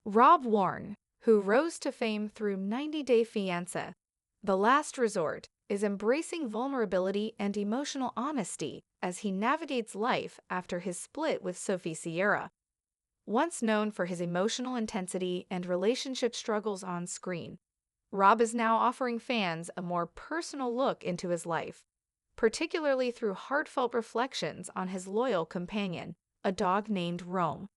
Rob Warne, who rose to fame through 90 Day Fiancé, The Last Resort, is embracing vulnerability and emotional honesty as he navigates life after his split with Sophie Sierra. Once known for his emotional intensity and relationship struggles on screen, Rob is now offering fans a more personal look into his life, particularly through heartfelt reflections on his loyal companion, a dog named Rome.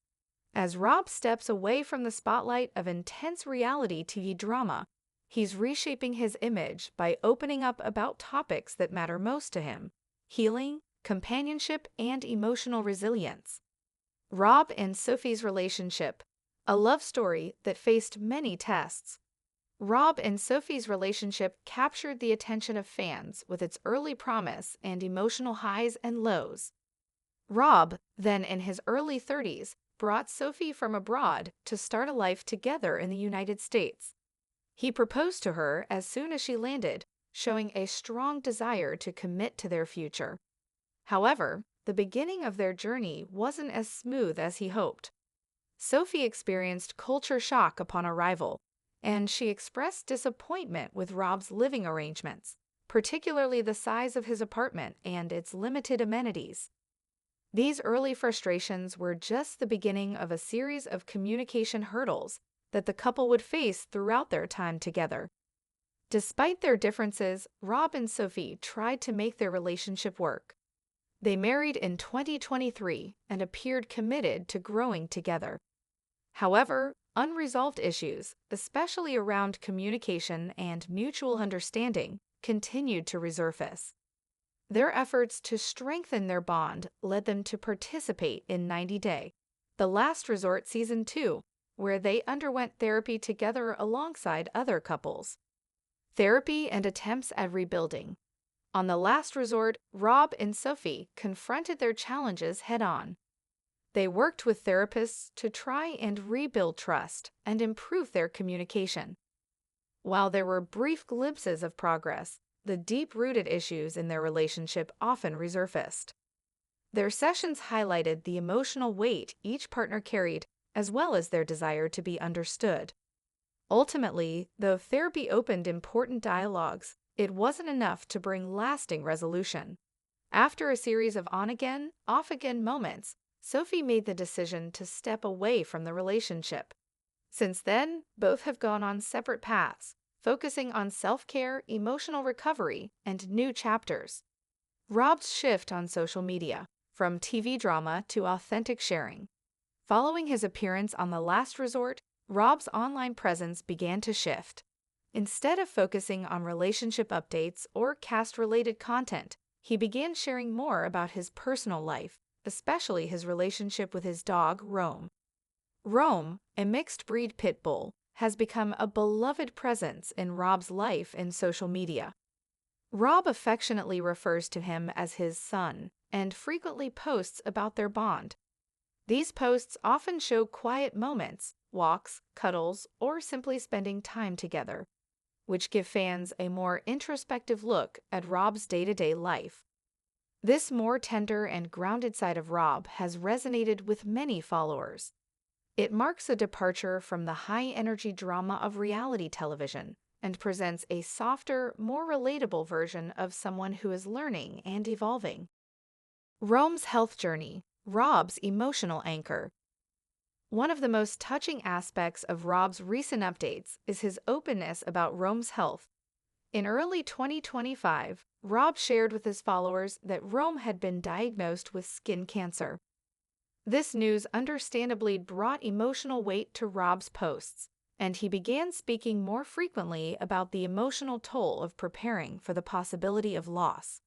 As Rob steps away from the spotlight of intense reality TV drama, he's reshaping his image by opening up about topics that matter most to him: healing, companionship, and emotional resilience. Rob and Sophie's relationship, a love story that faced many tests. Rob and Sophie's relationship captured the attention of fans with its early promise and emotional highs and lows. Rob, then in his early 30s, brought Sophie from abroad to start a life together in the United States. He proposed to her as soon as she landed, showing a strong desire to commit to their future. However, the beginning of their journey wasn't as smooth as he hoped. Sophie experienced culture shock upon arrival, and she expressed disappointment with Rob's living arrangements, particularly the size of his apartment and its limited amenities. These early frustrations were just the beginning of a series of communication hurdles that the couple would face throughout their time together. Despite their differences, Rob and Sophie tried to make their relationship work. They married in 2023 and appeared committed to growing together. However, unresolved issues, especially around communication and mutual understanding, continued to resurface. Their efforts to strengthen their bond led them to participate in 90 Day, The Last Resort Season 2, where they underwent therapy together alongside other couples. Therapy and attempts at rebuilding. On The Last Resort, Rob and Sophie confronted their challenges head-on. They worked with therapists to try and rebuild trust and improve their communication. While there were brief glimpses of progress, the deep-rooted issues in their relationship often resurfaced. Their sessions highlighted the emotional weight each partner carried, as well as their desire to be understood. Ultimately, though therapy opened important dialogues, it wasn't enough to bring lasting resolution. After a series of on-again, off-again moments, Sophie made the decision to step away from the relationship. Since then, both have gone on separate paths, focusing on self-care, emotional recovery, and new chapters. Rob's shift on social media, from TV drama to authentic sharing. Following his appearance on The Last Resort, Rob's online presence began to shift. Instead of focusing on relationship updates or cast-related content, he began sharing more about his personal life, especially his relationship with his dog, Rome. Rome, a mixed-breed pit bull, has become a beloved presence in Rob's life and social media. Rob affectionately refers to him as his son and frequently posts about their bond. These posts often show quiet moments, walks, cuddles, or simply spending time together, which give fans a more introspective look at Rob's day-to-day life. This more tender and grounded side of Rob has resonated with many followers. It marks a departure from the high-energy drama of reality television and presents a softer, more relatable version of someone who is learning and evolving. Rome's health journey, Rob's emotional anchor. One of the most touching aspects of Rob's recent updates is his openness about Rome's health. In early 2025, Rob shared with his followers that Rome had been diagnosed with skin cancer. This news understandably brought emotional weight to Rob's posts, and he began speaking more frequently about the emotional toll of preparing for the possibility of loss.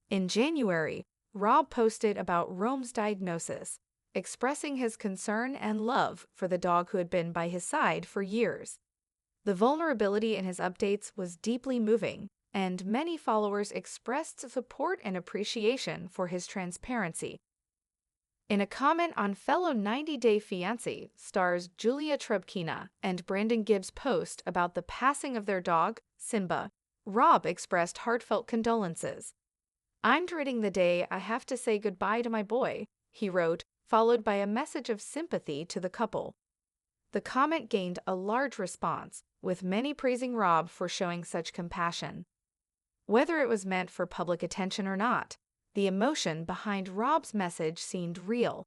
In January, Rob posted about Rome's diagnosis, expressing his concern and love for the dog who had been by his side for years. The vulnerability in his updates was deeply moving, and many followers expressed support and appreciation for his transparency. In a comment on fellow 90 Day Fiancé stars Julia Trebkina and Brandon Gibbs' post about the passing of their dog, Simba, Rob expressed heartfelt condolences. "I'm dreading the day I have to say goodbye to my boy," he wrote, followed by a message of sympathy to the couple. The comment gained a large response, with many praising Rob for showing such compassion. Whether it was meant for public attention or not, the emotion behind Rob's message seemed real.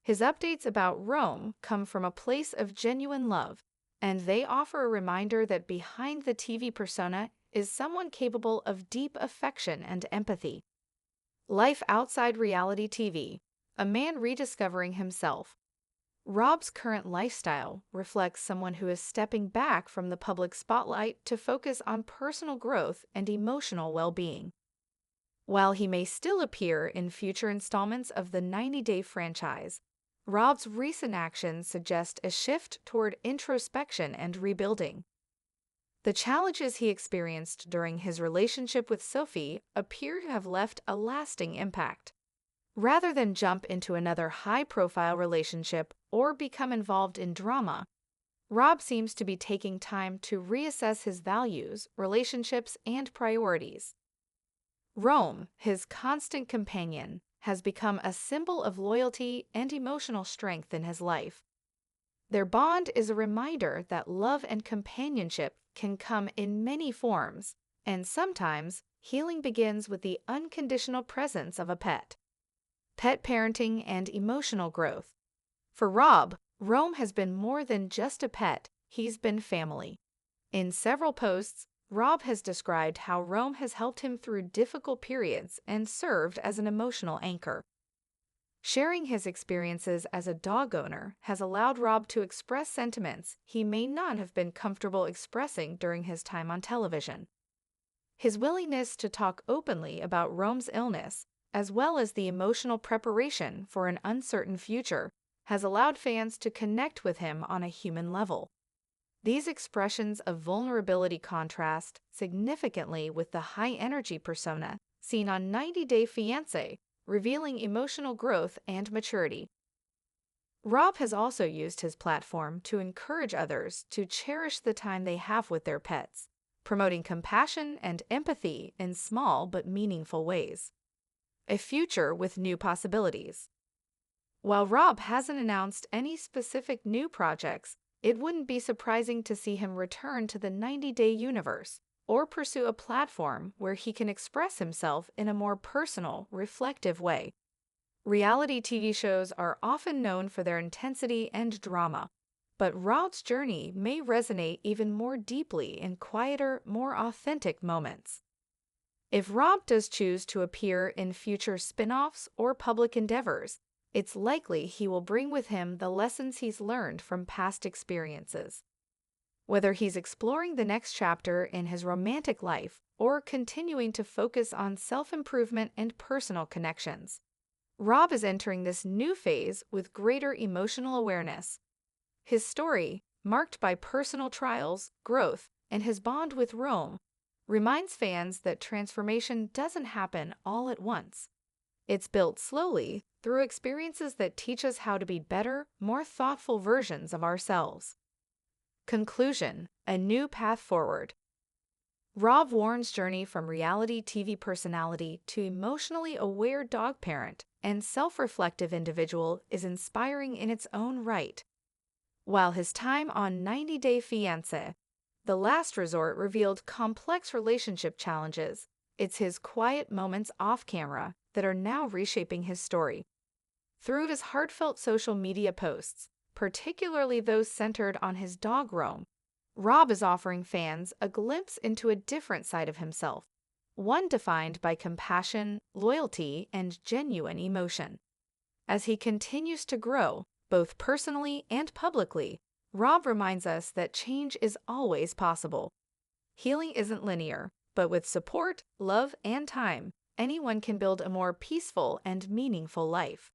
His updates about Rome come from a place of genuine love, and they offer a reminder that behind the TV persona is someone capable of deep affection and empathy. Life outside reality TV, a man rediscovering himself. Rob's current lifestyle reflects someone who is stepping back from the public spotlight to focus on personal growth and emotional well-being. While he may still appear in future installments of the 90-Day franchise, Rob's recent actions suggest a shift toward introspection and rebuilding. The challenges he experienced during his relationship with Sophie appear to have left a lasting impact. Rather than jump into another high-profile relationship or become involved in drama, Rob seems to be taking time to reassess his values, relationships, and priorities. Rome, his constant companion, has become a symbol of loyalty and emotional strength in his life. Their bond is a reminder that love and companionship can come in many forms, and sometimes healing begins with the unconditional presence of a pet. Pet parenting and emotional growth. For Rob, Rome has been more than just a pet, he's been family. In several posts, Rob has described how Rome has helped him through difficult periods and served as an emotional anchor. Sharing his experiences as a dog owner has allowed Rob to express sentiments he may not have been comfortable expressing during his time on television. His willingness to talk openly about Rome's illness, as well as the emotional preparation for an uncertain future, has allowed fans to connect with him on a human level. These expressions of vulnerability contrast significantly with the high-energy persona seen on 90-Day Fiancé, revealing emotional growth and maturity. Rob has also used his platform to encourage others to cherish the time they have with their pets, promoting compassion and empathy in small but meaningful ways. A future with new possibilities. While Rob hasn't announced any specific new projects, it wouldn't be surprising to see him return to the 90-Day universe or pursue a platform where he can express himself in a more personal, reflective way. Reality TV shows are often known for their intensity and drama, but Rob's journey may resonate even more deeply in quieter, more authentic moments. If Rob does choose to appear in future spin-offs or public endeavors, it's likely he will bring with him the lessons he's learned from past experiences. Whether he's exploring the next chapter in his romantic life or continuing to focus on self-improvement and personal connections, Rob is entering this new phase with greater emotional awareness. His story, marked by personal trials, growth, and his bond with Rome, reminds fans that transformation doesn't happen all at once. It's built slowly through experiences that teach us how to be better, more thoughtful versions of ourselves. Conclusion: a new path forward. Rob Warne's journey from reality TV personality to emotionally aware dog parent and self-reflective individual is inspiring in its own right. While his time on 90-Day Fiancé, The Last Resort, revealed complex relationship challenges, it's his quiet moments off-camera that are now reshaping his story. Through his heartfelt social media posts, particularly those centered on his dog Rome, Rob is offering fans a glimpse into a different side of himself, one defined by compassion, loyalty, and genuine emotion. As he continues to grow, both personally and publicly, Rob reminds us that change is always possible. Healing isn't linear, but with support, love, and time, anyone can build a more peaceful and meaningful life.